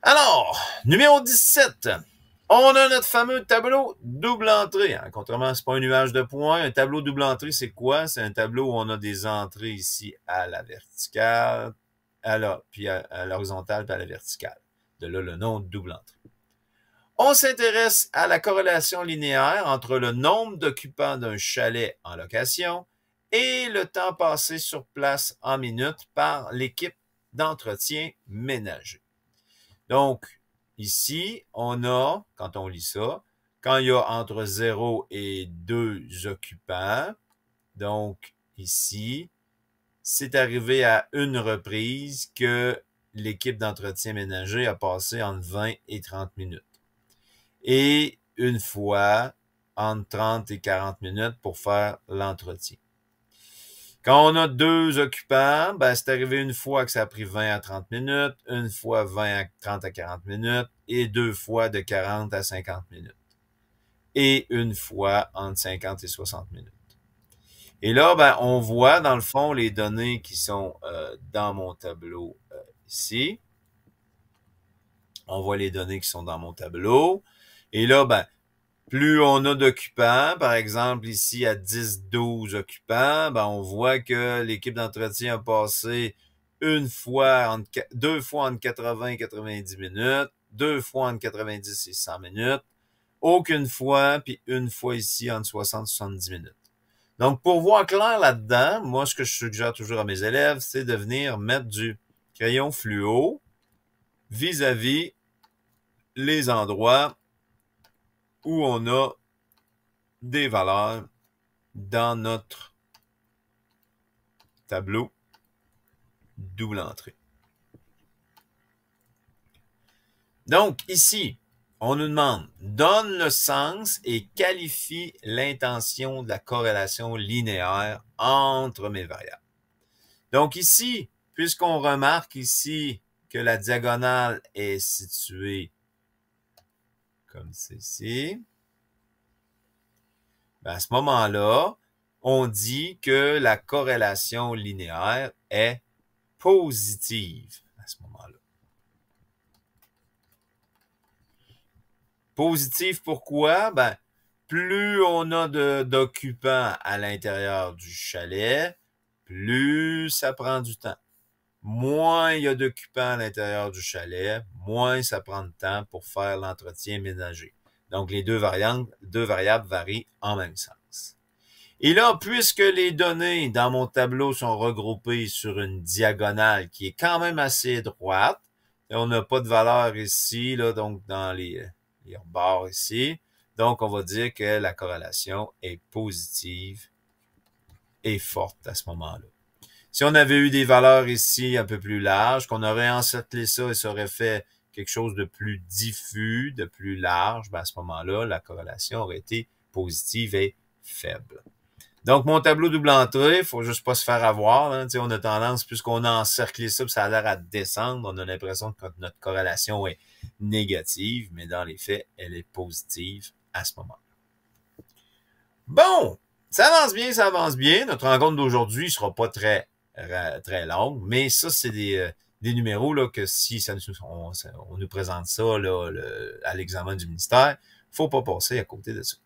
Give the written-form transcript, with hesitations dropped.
Alors, numéro 17. On a notre fameux tableau double entrée. Hein. Contrairement, c'est pas un nuage de points. Un tableau double entrée, c'est quoi? C'est un tableau où on a des entrées ici à la verticale, puis à l'horizontale, puis à la verticale. De là, le nom de double entrée. On s'intéresse à la corrélation linéaire entre le nombre d'occupants d'un chalet en location et le temps passé sur place en minutes par l'équipe d'entretien ménager. Donc, ici, on a, quand on lit ça, quand il y a entre 0 et 2 occupants, donc ici, c'est arrivé à une reprise que l'équipe d'entretien ménager a passé entre 20 et 30 minutes. Et une fois, entre 30 et 40 minutes pour faire l'entretien. Quand on a 2 occupants, ben, c'est arrivé une fois que ça a pris 20 à 30 minutes, une fois 20 à 30 à 40 minutes et 2 fois de 40 à 50 minutes. Et une fois entre 50 et 60 minutes. Et là, ben, on voit dans le fond les données qui sont dans mon tableau ici. On voit les données qui sont dans mon tableau. Et là, ben, plus on a d'occupants, par exemple ici à 10-12 occupants, ben on voit que l'équipe d'entretien a passé deux fois entre 80 et 90 minutes, 2 fois entre 90 et 100 minutes, aucune fois, puis une fois ici entre 60 et 70 minutes. Donc, pour voir clair là-dedans, moi, ce que je suggère toujours à mes élèves, c'est de venir mettre du crayon fluo vis-à-vis les endroits où on a des valeurs dans notre tableau double entrée. Donc, ici, on nous demande, donne le sens et qualifie l'intention de la corrélation linéaire entre mes variables. Donc ici, puisqu'on remarque ici que la diagonale est située comme ceci, ben à ce moment-là, on dit que la corrélation linéaire est positive à ce moment-là. Positive pourquoi? Ben, plus on a d'occupants à l'intérieur du chalet, plus ça prend du temps. Moins il y a d'occupants à l'intérieur du chalet, moins ça prend de temps pour faire l'entretien ménager. Donc, les deux variables varient en même sens. Et là, puisque les données dans mon tableau sont regroupées sur une diagonale qui est quand même assez droite, on n'a pas de valeur ici, là, donc dans les bords ici. Donc, on va dire que la corrélation est positive et forte à ce moment-là. Si on avait eu des valeurs ici un peu plus larges, qu'on aurait encerclé ça et ça aurait fait quelque chose de plus diffus, de plus large, ben à ce moment-là, la corrélation aurait été positive et faible. Donc, mon tableau double entrée, faut juste pas se faire avoir. Hein. On a tendance, puisqu'on a encerclé ça, puis ça a l'air à descendre, on a l'impression que notre corrélation est négative, mais dans les faits, elle est positive à ce moment-là. Bon, ça avance bien. Notre rencontre d'aujourd'hui ne sera pas très longue, mais ça, c'est des numéros là, que si on nous présente ça là, à l'examen du ministère, faut pas passer à côté de ça.